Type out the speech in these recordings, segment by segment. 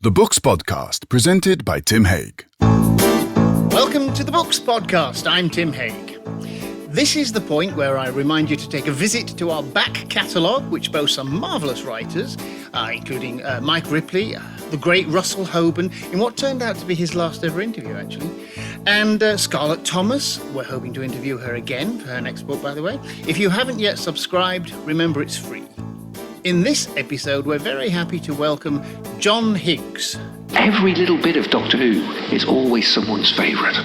The Books Podcast, presented by Tim Hague. Welcome to the Books Podcast. I'm Tim Hague. This is the point where I remind you to take a visit to our back catalogue, which boasts some marvellous writers, including Mike Ripley, the great Russell Hoban, in what turned out to be his last ever interview, actually, and Scarlett Thomas. We're hoping to interview her again for her next book, by the way. If you haven't yet subscribed, remember it's free. In this episode, we're very happy to welcome John Higgs. Every little bit of Doctor Who is always someone's favourite.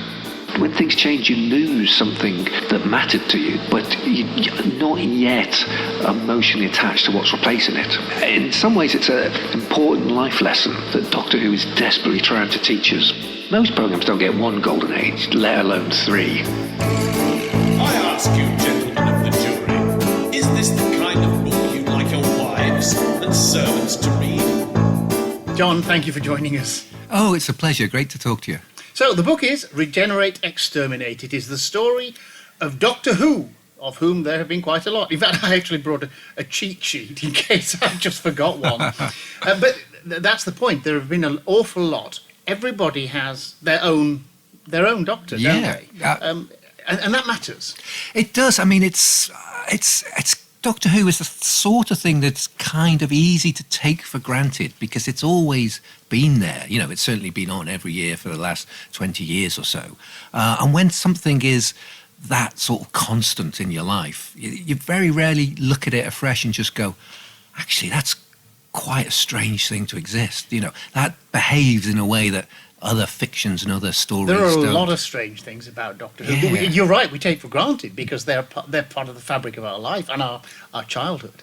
When things change, you lose something that mattered to you, but you're not yet emotionally attached to what's replacing it. In some ways, it's an important life lesson that Doctor Who is desperately trying to teach us. Most programmes don't get one golden age, let alone three. I ask you, gentlemen of the jury, is this the kind of book you'd like your wives and servants to read? John, thank you for joining us. Oh, it's a pleasure. Great to talk to you. So, the book is Regenerate, Exterminate. It is the story of Doctor Who, of whom there have been quite a lot. In fact, I actually brought a cheat sheet in case I just forgot one. But that's the point. There have been an awful lot. Everybody has their own doctor, don't they? And that matters. It does. I mean, it's Doctor Who is the sort of thing that's kind of easy to take for granted because it's always been there. You know, it's certainly been on every year for the last 20 years or so. And when something is that sort of constant in your life, you very rarely look at it afresh and just go, actually, that's quite a strange thing to exist. You know, that behaves in a way that other fictions and other stories There are don't. a lot of strange things about Doctor Who. Yeah. You're right, we take for granted because they're part of the fabric of our life and our childhood.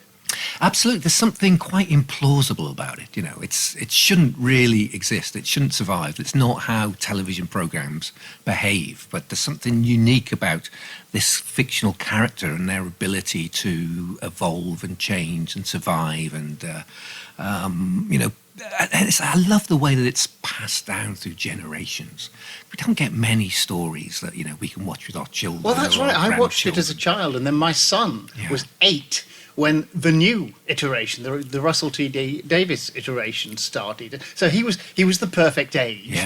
Absolutely. There's something quite implausible about it. You know, it shouldn't really exist. It shouldn't survive. It's not how television programs behave. But there's something unique about this fictional character and their ability to evolve and change and survive. And, you know, I love the way that it's passed down through generations. We don't get many stories that, you know, we can watch with our children. Well, that's right. I watched it as a child, and then my son was 8 when the new iteration, the Russell T. Davies iteration started. So he was the perfect age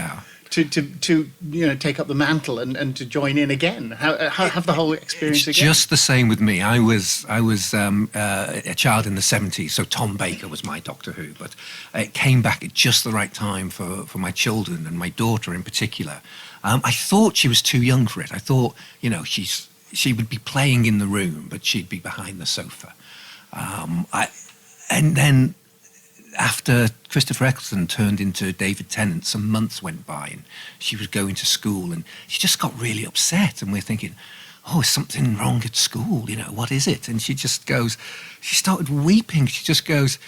to you know, take up the mantle and to join in again. Have the whole experience it's again. Just the same with me. I was a child in the 70s, so Tom Baker was my Doctor Who, but it came back at just the right time for my children and my daughter in particular. I thought she was too young for it. I thought, you know, she would be playing in the room, but she'd be behind the sofa. And then after Christopher Eccleston turned into David Tennant, some months went by and she was going to school and she just got really upset, and we're thinking, oh, is something wrong at school? You know, what is it? And she started weeping. She just goes,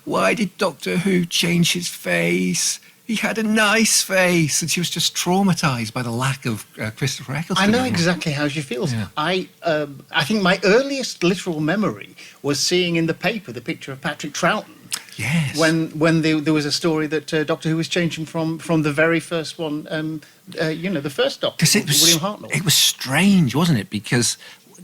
why did Doctor Who change his face? He had a nice face. And she was just traumatised by the lack of Christopher Eccleston. I know exactly how she feels. Yeah. I think my earliest literal memory was seeing in the paper the picture of Patrick Troughton. Yes. When there was a story that Doctor Who was changing from the very first one, you know, the first Doctor, William Hartnell. It was strange, wasn't it? Because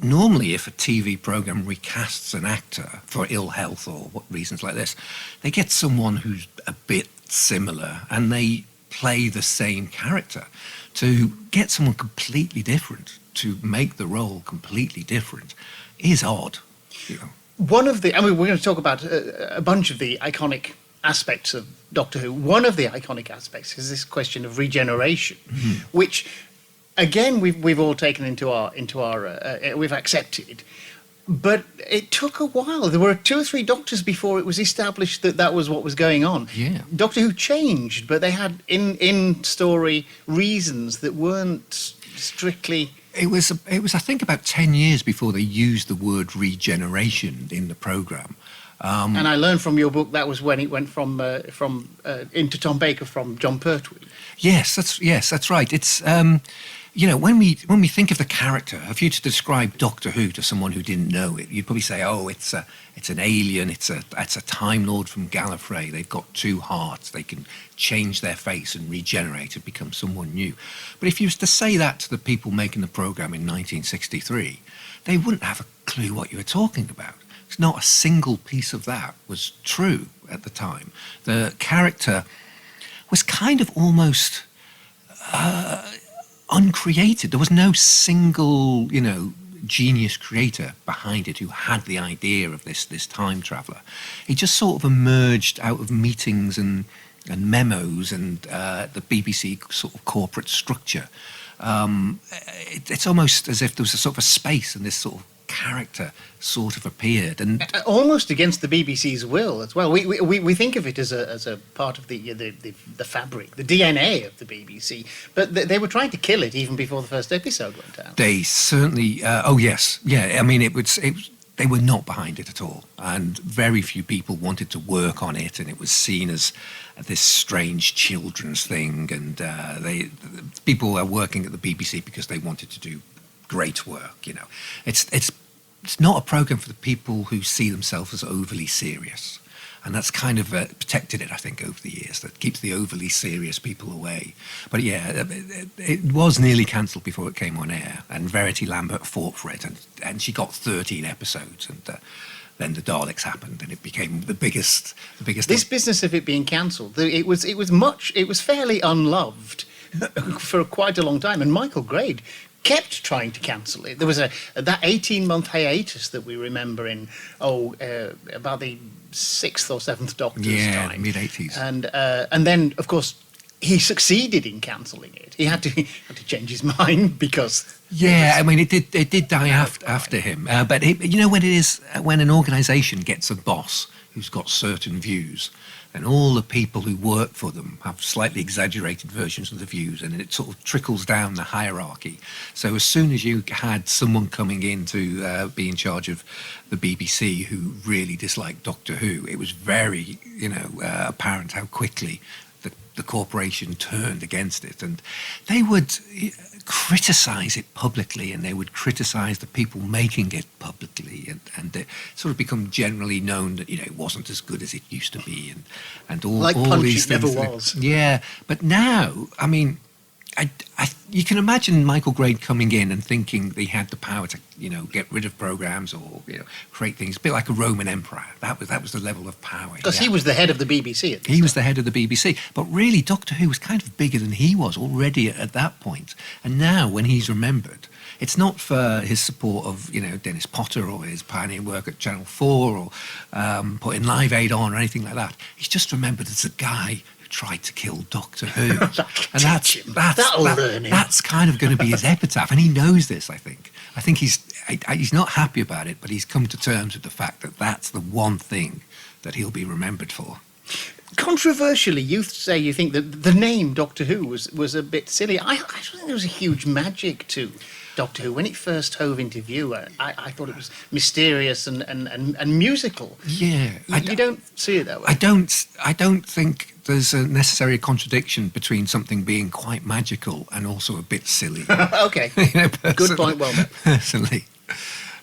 normally if a TV programme recasts an actor for ill health or reasons like this, they get someone who's a bit similar and they play the same character. To get someone completely different, to make the role completely different, is odd, you know. We're going to talk about a bunch of the iconic aspects of Doctor Who. One of the iconic aspects is this question of regeneration, which, again, we've all taken into our we've accepted. But it took a while. There were 2 or 3 doctors before it was established that was what was going on. Yeah. Doctor Who changed, but they had in-story reasons that weren't strictly... It was, I think, about 10 years before they used the word regeneration in the programme. And I learned from your book that was when it went from into Tom Baker from John Pertwee. Yes, that's right. It's you know, when we think of the character, if you to describe Doctor Who to someone who didn't know it, you'd probably say, oh, it's an alien, it's a Time Lord from Gallifrey. They've got 2 hearts. They can change their face and regenerate and become someone new. But if you was to say that to the people making the programme in 1963, they wouldn't have a clue what you were talking about. Not a single piece of that was true at the time. The character was kind of almost uncreated. There was no single, genius creator behind it who had the idea of this time traveller. He just sort of emerged out of meetings and memos and the BBC sort of corporate structure. It's almost as if there was a sort of a space and this sort of character sort of appeared, and almost against the BBC's will as well. We think of it as a part of the fabric, the DNA of the BBC, but they were trying to kill it even before the first episode went out. They certainly. Oh yes, yeah. I mean, they were not behind it at all, and very few people wanted to work on it, and it was seen as this strange children's thing. And people were working at the BBC because they wanted to do great work. It's not a program for the people who see themselves as overly serious, and that's kind of protected it, I think, over the years. That keeps the overly serious people away. But yeah, it was nearly cancelled before it came on air, and Verity Lambert fought for it, and she got 13 episodes, and then the Daleks happened, and it became the biggest. This business of it being cancelled, it was fairly unloved for quite a long time, and Michael Grade kept trying to cancel it. There was that 18-month hiatus that we remember in about the 6th or 7th Doctor's time, mid-80s, and then of course he succeeded in cancelling it. He had to change his mind because I mean it did die after him. But when an organisation gets a boss who's got certain views, and all the people who work for them have slightly exaggerated versions of the views, and it sort of trickles down the hierarchy. So as soon as you had someone coming in to be in charge of the BBC who really disliked Doctor Who, it was very, apparent how quickly the corporation turned against it. And they would criticise it publicly, and they would criticise the people making it publicly, and it sort of become generally known that it wasn't as good as it used to be, and all these things. Never was. Yeah, but now, I mean, you can imagine Michael Grade coming in and thinking they had the power to get rid of programs or create things, a bit like a Roman emperor. That was the level of power. Because he was the head of the BBC. He was the head of the BBC, but really Doctor Who was kind of bigger than he was already at that point. And now, when he's remembered, it's not for his support of Dennis Potter or his pioneering work at Channel 4 or putting Live Aid on or anything like that. He's just remembered as a guy who tried to kill Doctor Who. And that's kind of going to be his epitaph, and he knows this. I think he's not happy about it, but he's come to terms with the fact that that's the one thing that he'll be remembered for. Controversially, you say you think that the name Doctor Who was a bit silly. I think there was a huge magic to Doctor Who. When it first hove into view, I thought it was mysterious and musical. Yeah. You don't see it that way? I don't think there's a necessary contradiction between something being quite magical and also a bit silly. Okay. Good point, well made. Personally.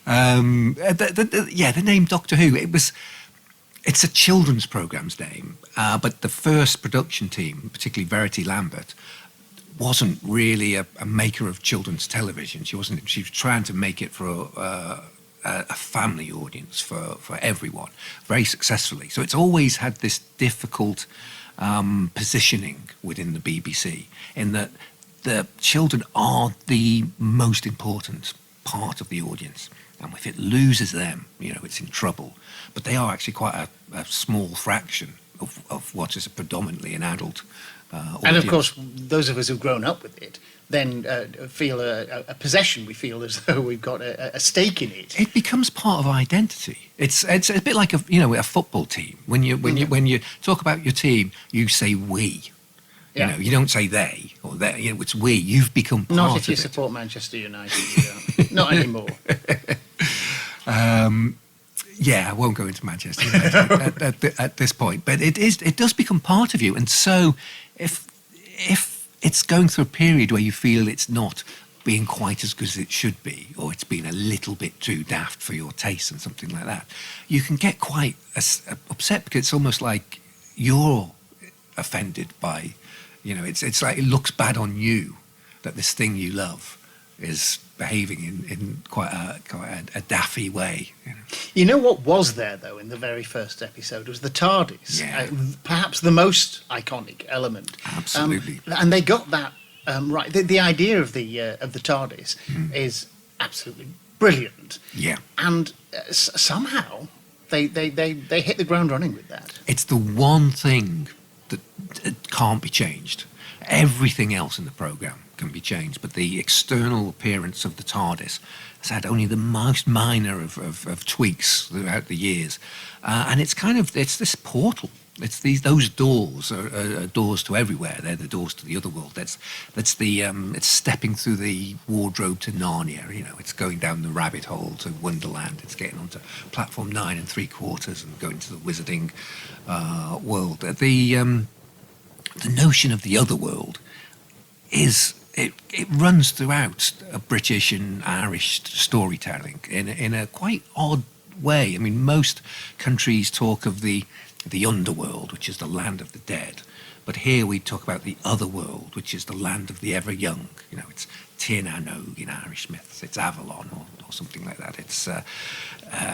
The name Doctor Who, it's a children's programme's name, but the first production team, particularly Verity Lambert, wasn't really a maker of children's television. She was trying to make it for a family audience, for everyone, very successfully. So it's always had this difficult positioning within the BBC, in that the children are the most important part of the audience. And if it loses them, it's in trouble. But they are actually quite a small fraction of what is predominantly an adult audience. And of course, those of us who've grown up with it then feel a possession. We feel as though we've got a stake in it. It becomes part of identity. It's a bit like a football team. When you talk about your team, you say we. Yeah. You don't say they or they. It's we. You've become part of it. Not if you support Manchester United. You don't. Not anymore. I won't go into Manchester United at this point, but it does become part of you. And so, if it's going through a period where you feel it's not being quite as good as it should be, or it's been a little bit too daft for your taste and something like that, you can get quite upset, because it's almost like you're offended by, it's like it looks bad on you that this thing you love is behaving in quite a daffy way. You know? You know what was there, though, in the very first episode was the TARDIS. Yeah. Perhaps the most iconic element. Absolutely. And they got that right. The idea of the TARDIS is absolutely brilliant. Yeah. And somehow they hit the ground running with that. It's the one thing that can't be changed. Everything else in the programme can be changed, but the external appearance of the TARDIS has had only the most minor of tweaks throughout the years. And it's this portal. It's those doors are doors to everywhere. They're the doors to the other world. It's stepping through the wardrobe to Narnia. You know, it's going down the rabbit hole to Wonderland. It's getting onto platform 9 3/4 and going to the wizarding world. The notion of the other world is it runs throughout a British and Irish storytelling in a quite odd way. I mean, most countries talk of the underworld, which is the land of the dead, but here we talk about the other world, which is the land of the ever young. You know, it's Tir na nog in Irish myths. It's Avalon or something like that. It's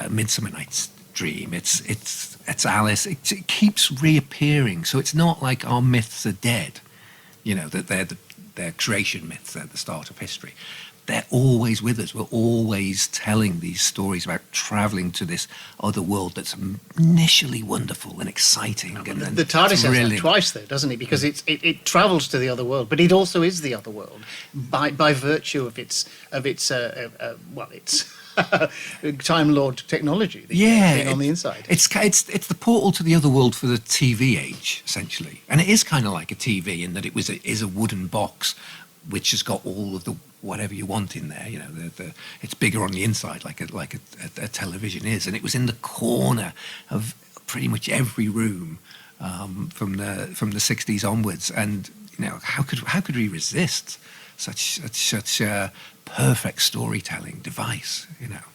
Midsummer Night's Dream. It's Alice. It keeps reappearing. So it's not like our myths are dead. You know, that they're creation myths. They're the start of history. They're always with us. We're always telling these stories about travelling to this other world that's initially wonderful and exciting. And the TARDIS says that twice, though, doesn't it? Because it travels to the other world, but it also is the other world by virtue of its Time Lord technology. On the inside. It's the portal to the other world for the TV age, essentially, and it is kind of like a TV in that it is a wooden box which has got all of the whatever you want in there. You know, it's bigger on the inside, like a television is, and it was in the corner of pretty much every room from the 60s onwards. And you know, how could we resist such a perfect storytelling device? You know,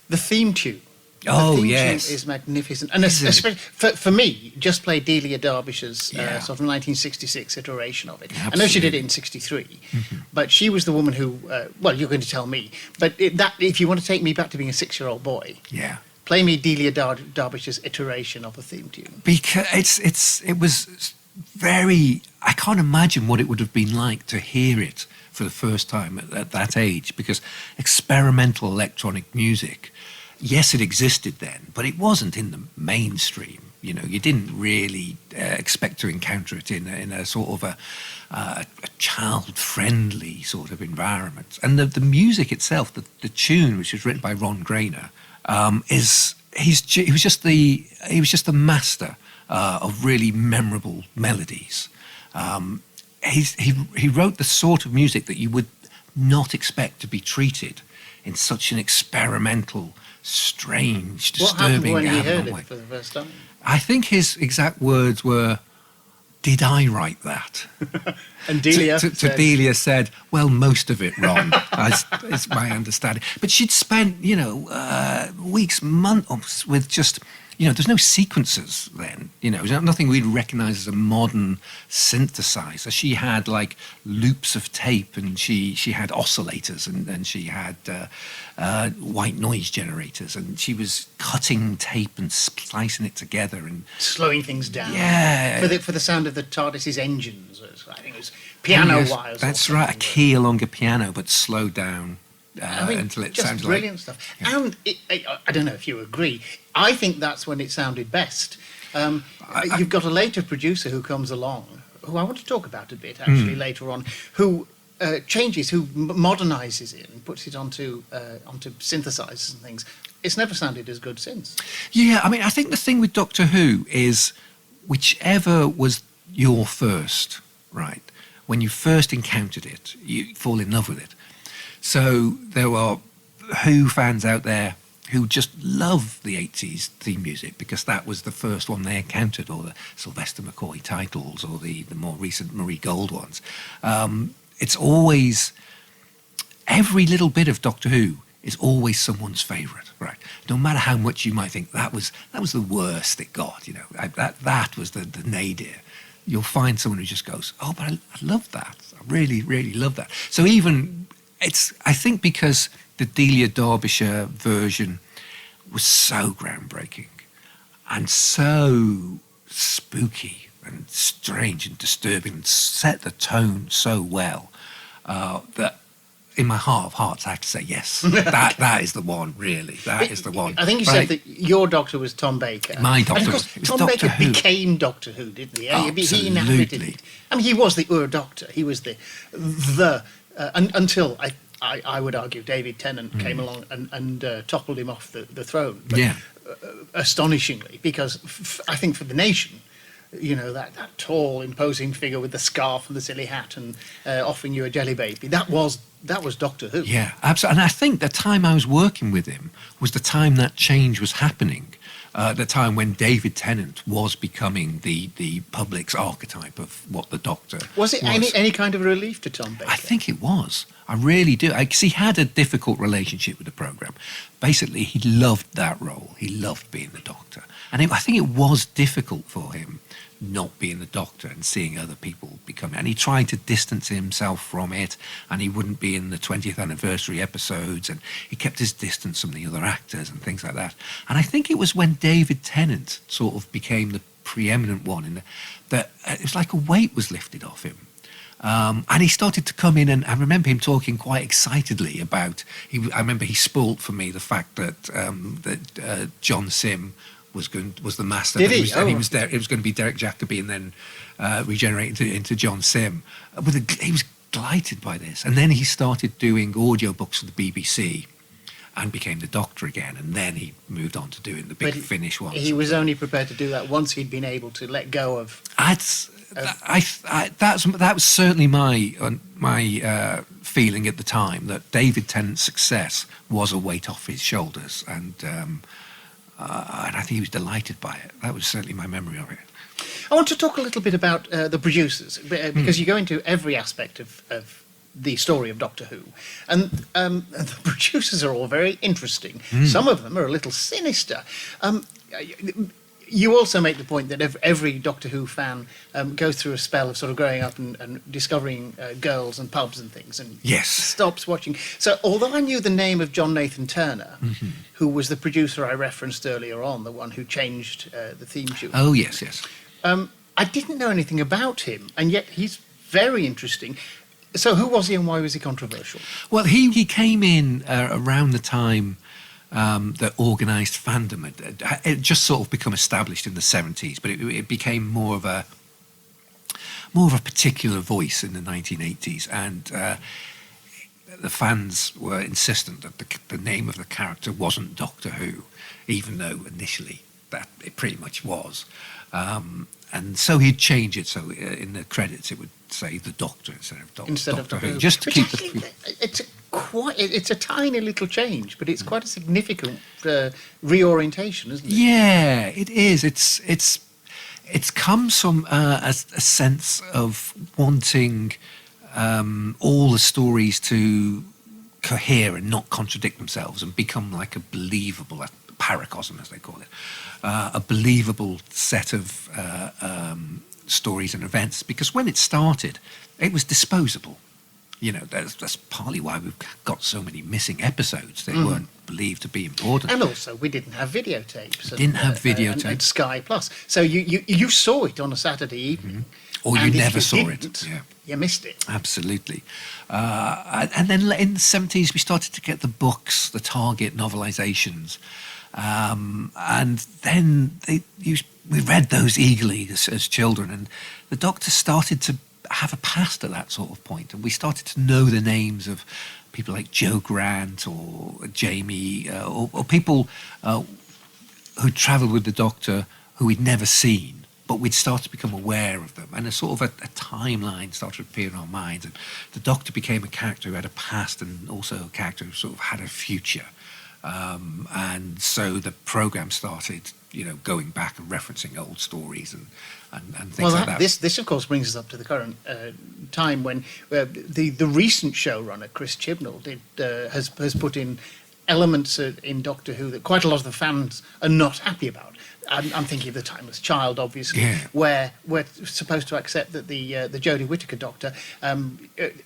the theme tune. Oh, the theme yes. tune is magnificent. And especially for me, just play Delia Derbyshire's sort of 1966 iteration of it. Absolutely. I know she did it in 63, but she was the woman who, you're going to tell me, but if you want to take me back to being a 6-year-old boy, play me Delia Derbyshire's iteration of the theme tune. Because it was very, I can't imagine what it would have been like to hear it for the first time at that age, because experimental electronic music, yes, it existed then, but it wasn't in the mainstream. You know, you didn't really expect to encounter it in a sort of a child-friendly sort of environment. And the music itself, the tune, which was written by Ron Grainer, he was just the master of really memorable melodies. He wrote the sort of music that you would not expect to be treated in such an experimental, strange, disturbing. What happened when you heard it for the first time? I think his exact words were, "Did I write that?" And Delia Delia said, "Well, most of it, Ron." is my understanding. But she'd spent, weeks, months with just, there's no sequencers then. There's nothing we'd recognise as a modern synthesizer. She had like loops of tape, and she had oscillators, and she had white noise generators, and she was cutting tape and splicing it together and slowing things down. Yeah, for the sound of the TARDIS's engines. I think it was piano wires. That's right, a key along a piano, but slowed down. Until it sounds brilliant like stuff. Yeah. And I don't know if you agree. I think that's when it sounded best. You've got a later producer who comes along, who I want to talk about a bit actually later on, who changes, who modernizes it and puts it onto synthesizers and things. It's never sounded as good since. Yeah, I mean, I think the thing with Doctor Who is whichever was your first, right? When you first encountered it, you fall in love with it. So there are Who fans out there who just love the 80s theme music because that was the first one they encountered, or the Sylvester McCoy titles, or the more recent Marie Gold ones. It's always, every little bit of Doctor Who is always someone's favourite, right? No matter how much you might think that was the worst it got, that was the nadir. You'll find someone who just goes, "Oh, but I love that. I really, really love that." So even I think because the Delia Derbyshire version was so groundbreaking and so spooky and strange and disturbing and set the tone so well that in my heart of hearts I have to say yes. that is the one, really. That is the one. I think you said that your Doctor was Tom Baker. My Doctor and of course, was Tom Doctor Baker Who. became Doctor Who, didn't he? Absolutely. He inhabited it. I mean, he was the Doctor. He was until I would argue David Tennant came along and toppled him off the throne. But, Yeah. Astonishingly, because I think for the nation, that tall, imposing figure with the scarf and the silly hat and offering you a jelly baby, that was Doctor Who. Yeah, absolutely. And I think the time I was working with him was the time that change was happening. The time when David Tennant was becoming the public's archetype of what the Doctor was. It any kind of relief to Tom Baker? I think it was. I really do. Because he had a difficult relationship with the programme. Basically, he loved that role. He loved being the Doctor. And I think it was difficult for him not being the Doctor and seeing other people become it. And he tried to distance himself from it, and he wouldn't be in the 20th anniversary episodes, and he kept his distance from the other actors and things like that. And I think it was when David Tennant sort of became the preeminent one that it was like a weight was lifted off him. And he started to come in, and I remember him talking quite excitedly about. I remember he spoilt for me the fact that John Sim was the master. Did he? And he was there. It was going to be Derek Jacobi, and then regenerate into John Sim. He was delighted by this, and then he started doing audiobooks for the BBC. And became the Doctor again, and then he moved on to doing the Big Finish ones. He was only prepared to do that once he'd been able to let go of. That was certainly my feeling at the time, that David Tennant's success was a weight off his shoulders, and I think he was delighted by it. That was certainly my memory of it. I want to talk a little bit about the producers, because you go into every aspect of the story of Doctor Who, and the producers are all very interesting. Some of them are a little sinister. You also make the point that every Doctor Who fan goes through a spell of sort of growing up and discovering girls and pubs and things, and stops watching. So although I knew the name of John Nathan Turner, who was the producer I referenced earlier on, the one who changed the theme tune. Oh, yes. I didn't know anything about him, and yet he's very interesting. So who was he, and why was he controversial? Well, he came in around the time that organised fandom had just sort of become established in the 70s, but it became more of a particular voice in the 1980s, and the fans were insistent that the name of the character wasn't Doctor Who, even though initially that it pretty much was. And so he'd change it, so in the credits it would say the Doctor instead of Doctor Who, just to keep it's a tiny little change, but it's quite a significant reorientation, isn't it? Yeah, it is. It comes from a sense of wanting all the stories to cohere and not contradict themselves and become like a believable paracosm, as they call it, a believable set of stories and events. Because when it started, it was disposable. That's partly why we've got so many missing episodes. They weren't believed to be important. And also, we didn't have videotapes. Didn't have videotapes. And Sky Plus. So you saw it on a Saturday evening. Or you never saw it. Yeah. You missed it. Absolutely. And then in the 70s, we started to get the books, the Target novelizations. And then we read those eagerly as children. And the Doctor started to have a past at that sort of point, and we started to know the names of people like Joe Grant or Jamie, or people who travelled with the Doctor who we'd never seen, but we'd start to become aware of them, and a sort of a timeline started to appear in our minds, and the Doctor became a character who had a past and also a character who sort of had a future. And so the programme started, going back and referencing old stories and things like that. This of course brings us up to the current time when the recent showrunner Chris Chibnall has put in elements in Doctor Who that quite a lot of the fans are not happy about. I'm thinking of The Timeless Child, obviously, where we're supposed to accept that the Jodie Whittaker Doctor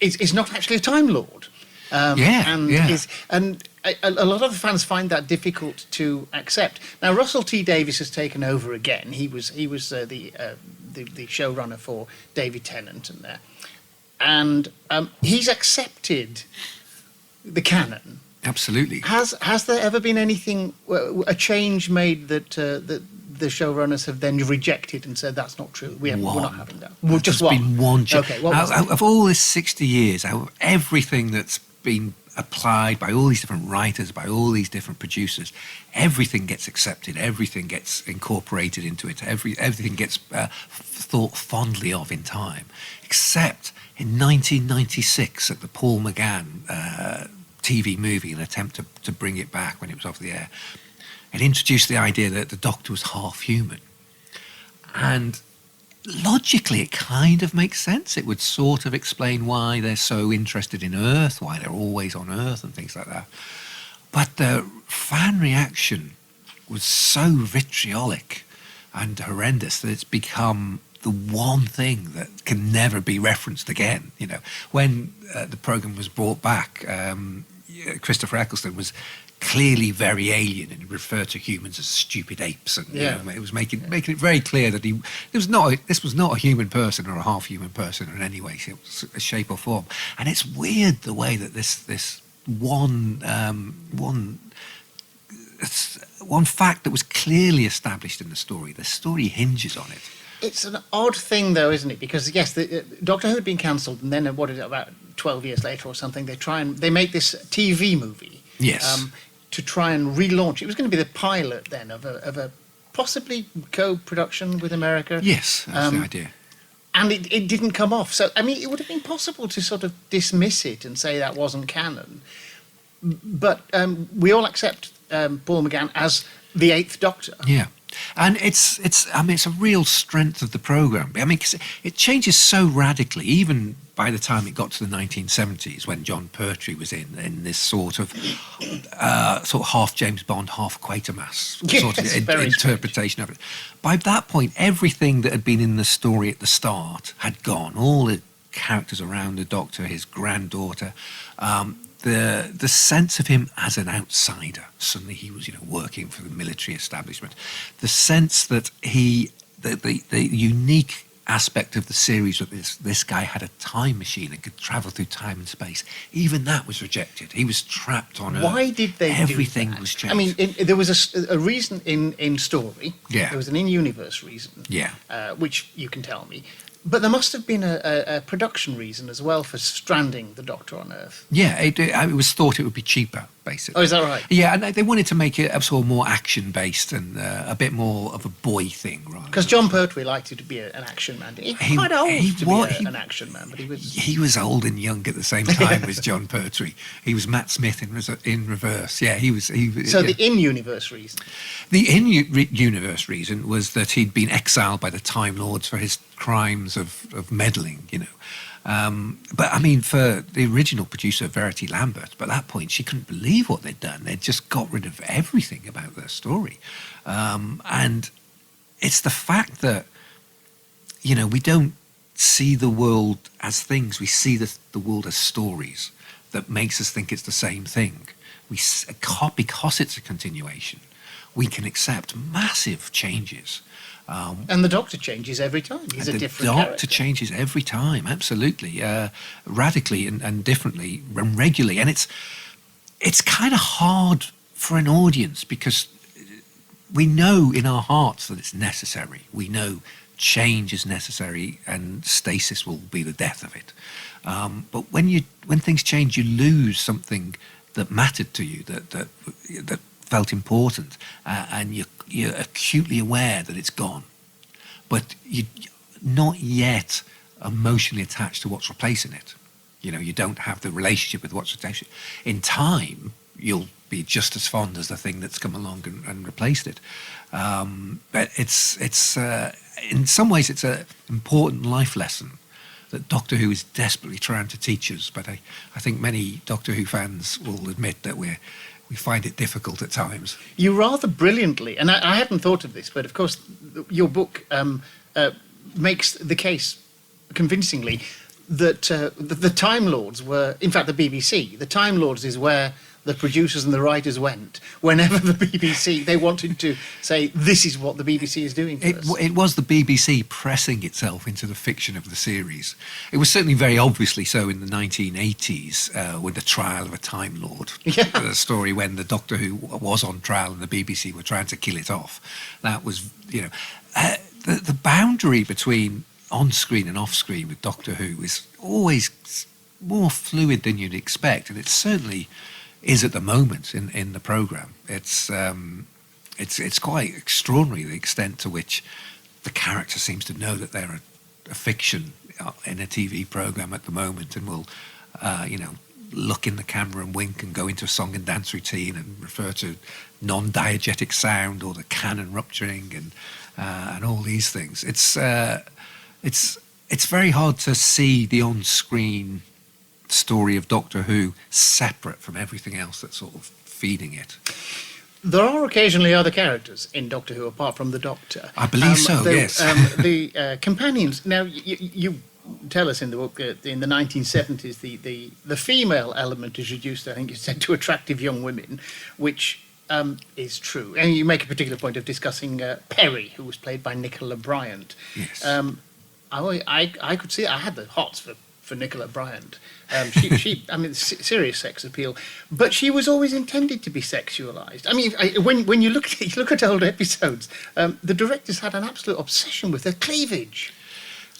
is not actually a Time Lord. And a lot of the fans find that difficult to accept. Now, Russell T Davies has taken over again. He was the showrunner for David Tennant and there, and he's accepted the canon. Absolutely. Has there ever been anything, a change made that the showrunners have then rejected and said that's not true? We're not having that. Well, just There's been one change. Okay, what was that? Out of all this 60 years, out of everything that's been applied by all these different writers, by all these different producers, everything gets accepted, everything gets incorporated into it, everything gets thought fondly of in time, except in 1996 at the Paul McGann TV movie, an attempt to bring it back when it was off the air. It introduced the idea that the Doctor was half human. And logically, it kind of makes sense. It would sort of explain why they're so interested in Earth, why they're always on Earth and things like that. But the fan reaction was so vitriolic and horrendous that it's become the one thing that can never be referenced again. You know, when the program was brought back, Christopher Eccleston was clearly very alien and referred to humans as stupid apes, and you know, it was making it very clear that this was not a human person or a half human person in any way, shape or form. And it's weird the way that this one fact that was clearly established in the story hinges on it. It's an odd thing, though, isn't it? Because yes, Doctor Who had been cancelled, and then about 12 years later or something, they make this TV movie. Yes. To try and relaunch. It was going to be the pilot then of a possibly co-production with America. Yes, that's the idea. And it didn't come off. So, I mean, it would have been possible to sort of dismiss it and say that wasn't canon. But we all accept Paul McGann as the Eighth Doctor. Yeah. And it's a real strength of the programme. I mean, 'cause it changes so radically, even by the time it got to the 1970s, when John Pertwee was in this sort of half James Bond, half Quatermass sort of interpretation of it. By that point, everything that had been in the story at the start had gone. All the characters around the Doctor, his granddaughter, the sense of him as an outsider. Suddenly he was, working for the military establishment. The sense that the unique aspect of the series that this guy had a time machine and could travel through time and space, even that was rejected. He was trapped on Earth. Why did they Everything do that? was changed. I mean, there was a reason in story. Yeah. There was an in-universe reason. Yeah. Which you can tell me. But there must have been a production reason as well for stranding the Doctor on Earth. Yeah, it was thought it would be cheaper, basically. Oh, is that right? Yeah, and they wanted to make it a sort of more action-based and a bit more of a boy thing, right? Because John Pertwee liked to be an action man. He was quite old to be an action man, but he was... He was old and young at the same time as John Pertwee. He was Matt Smith in reverse. Yeah, he was... The in-universe reason? The in-universe reason was that he'd been exiled by the Time Lords for his crimes of meddling, But, I mean, for the original producer, Verity Lambert, by that point, she couldn't believe what they'd done. They'd just got rid of everything about their story. And it's the fact that, we don't see the world as things. We see the world as stories that makes us think it's the same thing. Because it's a continuation, we can accept massive changes. And the Doctor changes every time. He's a different character. The Doctor changes every time, absolutely, radically and differently and regularly. And it's kind of hard for an audience because we know in our hearts that it's necessary. We know change is necessary and stasis will be the death of it. But when things change, you lose something that mattered to you, that felt important, and you're acutely aware that it's gone, but you're not yet emotionally attached to what's replacing it. You don't have the relationship with what's attached. In time, you'll be just as fond as the thing that's come along and replaced it. But it's in some ways it's an important life lesson that Doctor Who is desperately trying to teach us. But I think many Doctor Who fans will admit that we find it difficult at times. You rather brilliantly, and I hadn't thought of this, but of course your book makes the case convincingly. that the Time Lords were, in fact, the BBC. The Time Lords is where the producers and the writers went whenever the BBC, they wanted to say, this is what the BBC is doing to us. It was the BBC pressing itself into the fiction of the series. It was certainly very obviously so in the 1980s with the trial of a Time Lord. Yeah. The story when the Doctor Who was on trial and the BBC were trying to kill it off. That was, the boundary between on-screen and off-screen with Doctor Who is always more fluid than you'd expect, and it certainly is at the moment in the programme. It's quite extraordinary the extent to which the character seems to know that they're a fiction in a TV programme at the moment, and will, look in the camera and wink and go into a song and dance routine and refer to non-diegetic sound or the cannon rupturing and all these things. It's very hard to see the on-screen story of Doctor Who separate from everything else that's sort of feeding it. There are occasionally other characters in Doctor Who apart from the Doctor. I believe so, yes. The companions. Now, you tell us in the book in the 1970s the female element is reduced, I think you said, to attractive young women, which is true. And you make a particular point of discussing Perry, who was played by Nicola Bryant. Yes. I could see I had the hots for Nicola Bryant. She serious sex appeal, but she was always intended to be sexualized. I mean, when you look at old episodes, the directors had an absolute obsession with her cleavage.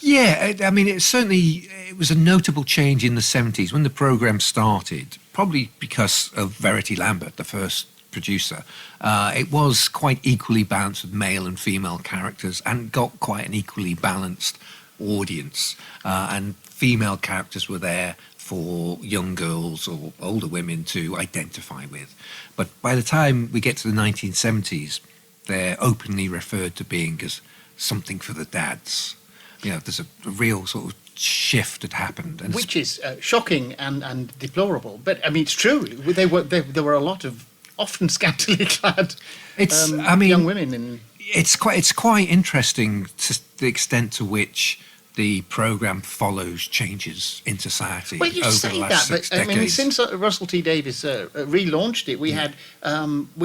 Yeah, I mean, it was a notable change in the 70s when the programme started, probably because of Verity Lambert, the first producer. It was quite equally balanced with male and female characters and got quite an equally balanced audience. And female characters were there for young girls or older women to identify with. But by the time we get to the 1970s, they're openly referred to being as something for the dads. There's a real sort of shift had happened. And which is shocking and deplorable. But, I mean, it's true. There were a lot of often scantily clad young women. It's quite interesting to the extent to which the programme follows changes in society over the last 6 decades. I mean, since Russell T Davies relaunched it, we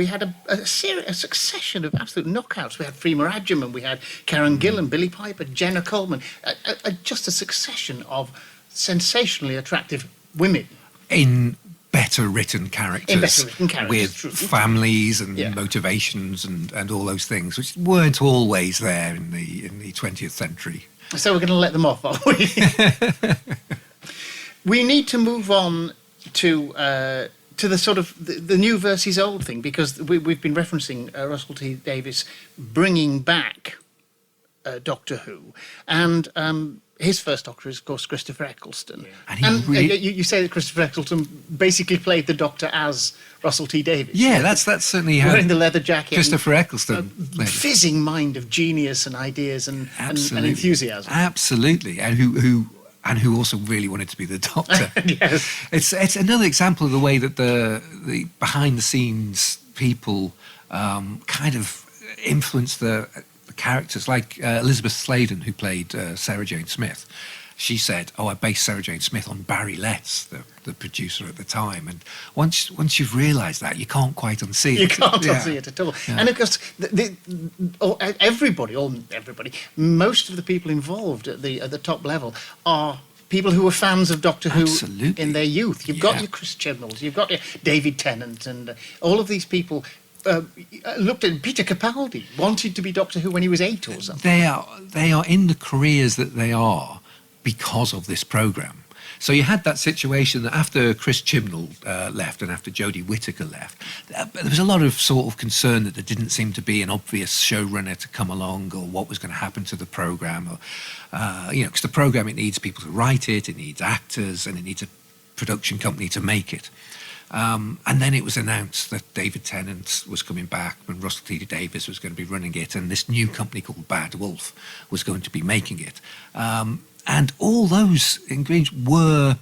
had a succession of absolute knockouts. We had Freema Agyeman, we had Karen Gillan, Billie Piper, Jenna Coleman, just a succession of sensationally attractive women. In better written characters, with true. families and motivations and all those things, which weren't always there in the 20th century. So we're going to let them off, are we? We need to move on to the sort of the new versus old thing, because we've been referencing Russell T Davies bringing back Doctor Who, and his first Doctor is, of course, Christopher Eccleston. Yeah. And you say that Christopher Eccleston basically played the Doctor as Russell T Davies. Yeah, that's certainly how... Wearing the leather jacket. Christopher Eccleston. Fizzing mind of genius and ideas and enthusiasm. Absolutely. And who also really wanted to be the Doctor. Yes. It's another example of the way that the behind-the-scenes people kind of influenced the characters, like Elizabeth Sladen, who played Sarah Jane Smith. She said, I based Sarah Jane Smith on Barry Letts, the producer at the time. And once you've realised that, you can't quite unsee it. You can't unsee it at all. Yeah. And of course, everybody, most of the people involved at the top level are people who were fans of Doctor Who in their youth. You've got your Chris Chibnalls, you've got your David Tennant, and all of these people looked at Peter Capaldi, wanted to be Doctor Who when he was 8 or something. They are in the careers that they are because of this programme. So you had that situation that after Chris Chibnall left and after Jodie Whittaker left, there was a lot of sort of concern that there didn't seem to be an obvious showrunner to come along, or what was going to happen to the programme. Or because the programme, it needs people to write it, it needs actors, and it needs a production company to make it. And then it was announced that David Tennant was coming back and Russell T Davies was going to be running it, and this new company called Bad Wolf was going to be making it. And all those ingredients were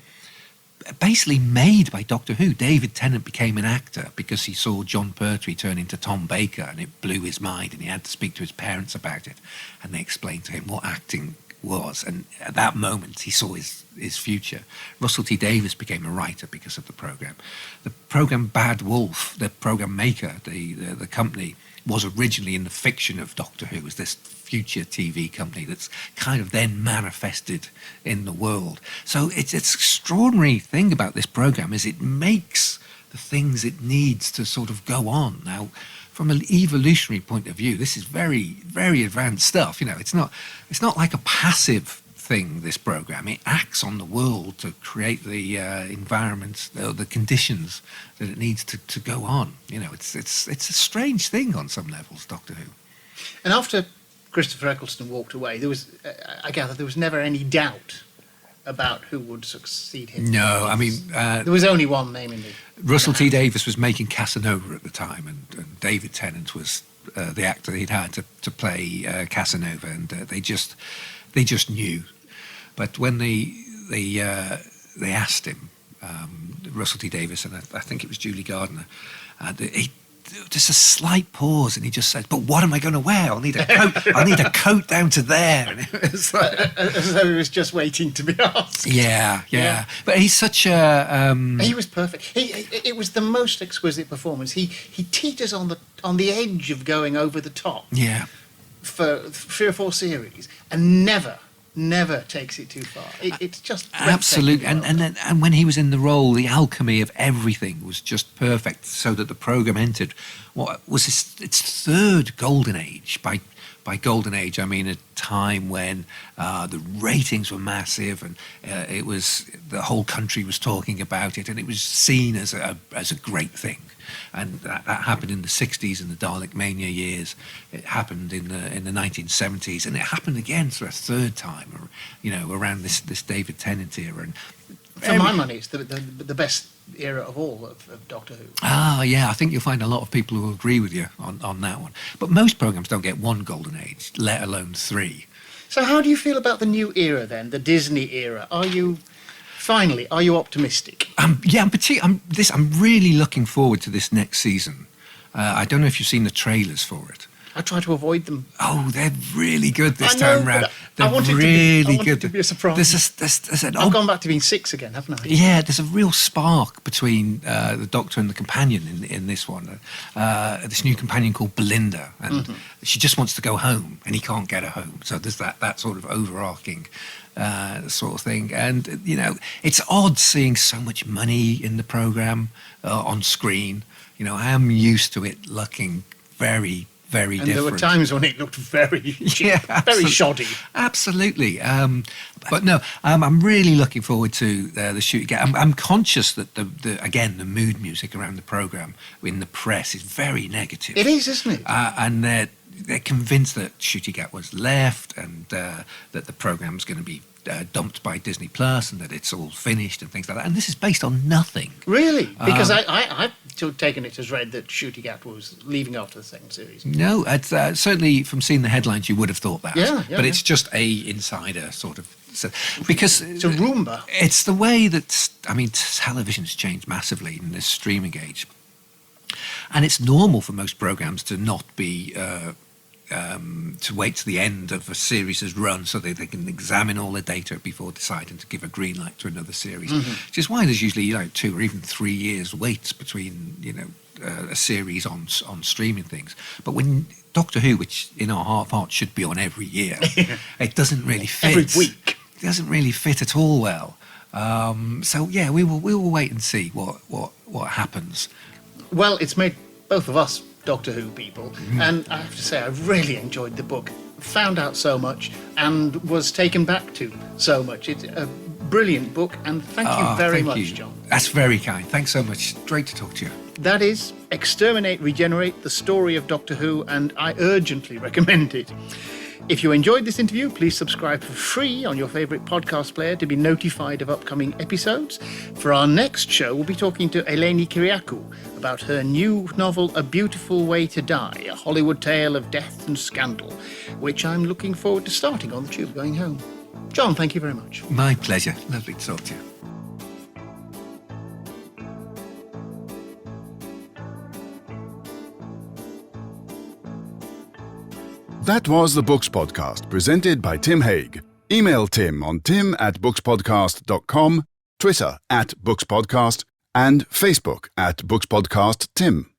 basically made by Doctor Who. David Tennant became an actor because he saw John Pertwee turn into Tom Baker, and it blew his mind, and he had to speak to his parents about it. And they explained to him what acting was, and at that moment he saw his future. Russell T Davies became a writer because of the program. The program Bad Wolf, the program maker, the company, was originally in the fiction of Doctor Who, as this future TV company that's kind of then manifested in the world. So it's extraordinary thing about this program is it makes the things it needs to sort of go on. Now, from an evolutionary point of view, this is very, very advanced stuff. You know, it's not like a passive thing, this program. It acts on the world to create the environment, the conditions that it needs to go on. You know, it's a strange thing on some levels, Doctor Who. And after Christopher Eccleston walked away, there was, I gather, there was never any doubt about who would succeed him. No, I mean... there was only one name in the... Russell T Davies was making Casanova at the time, and David Tennant was the actor he'd had to play Casanova, and they just knew. But when they asked him, Russell T Davies, and I think it was Julie Gardner, just a slight pause, and he just said, "But what am I going to wear? I'll need a coat. I'll need a coat down to there." And it was like, as though he was just waiting to be asked. Yeah. But he's such a. He was perfect. It was the most exquisite performance. He teeters on the edge of going over the top. Yeah. For 3 or 4 series, and never takes it too far. It's just absolutely. And when he was in the role, the alchemy of everything was just perfect, so that the program entered what was its third golden age. By golden age, I mean a time when the ratings were massive, and it was the whole country was talking about it, and it was seen as a great thing. And that happened in the 60s, in the Dalek Mania years. It happened in the 1970s, and it happened again for a third time, you know, around this David Tennant era. And for my money, it's the best era of all of Doctor Who. Ah, yeah, I think you'll find a lot of people who will agree with you on that one. But most programmes don't get one golden age, let alone 3. So how do you feel about the new era then, the Disney era? Are you optimistic? I'm really looking forward to this next season. I don't know if you've seen the trailers for it. I try to avoid them. Oh, they're really good this time round. I want it to be a surprise. I've gone back to being 6 again, haven't I? Yeah, there's a real spark between the Doctor and the companion in this one. This new companion called Belinda, and she just wants to go home, and he can't get her home. So there's that sort of overarching sort of thing. And, you know, it's odd seeing so much money in the programme on screen. You know, I am used to it looking very, very different. And there were times when it looked very shoddy. Absolutely. But no, I'm really looking forward to the shoot. I'm conscious that the mood music around the programme in the press is very negative. It is, isn't it? And they're convinced that Ncuti Gat was left, and that the programme's going to be dumped by Disney Plus, and that it's all finished and things like that. And this is based on nothing. Really? Because I've taken it as read that Ncuti Gat was leaving after the second series. No, certainly from seeing the headlines, you would have thought that. But it's just a insider sort of. Because it's a rumour. It's the way that television's changed massively in this streaming age. And it's normal for most programmes to not be to wait to the end of a series' run so that they can examine all the data before deciding to give a green light to another series. Which is why there's usually 2 or even 3 years waits between a series on streaming things. But when Doctor Who, which in our heart of hearts should be on every year, it doesn't really fit. Every week. It doesn't really fit at all well. So yeah, we will wait and see what happens. Well, it's made both of us Doctor Who people, and I have to say I really enjoyed the book, found out so much, and was taken back to so much. It's a brilliant book, and thank you very much, John. That's very kind. Thanks so much. Great to talk to you. That is Exterminate, Regenerate, the story of Doctor Who, and I urgently recommend it. If you enjoyed this interview, please subscribe for free on your favourite podcast player to be notified of upcoming episodes. For our next show, we'll be talking to Eleni Kyriakou about her new novel, A Beautiful Way to Die, a Hollywood tale of death and scandal, which I'm looking forward to starting on the tube going home. John, thank you very much. My pleasure. Lovely to talk to you. That was the Books Podcast, presented by Tim Haig. Email Tim on tim@bookspodcast.com, Twitter @bookspodcast, and Facebook @bookspodcasttim.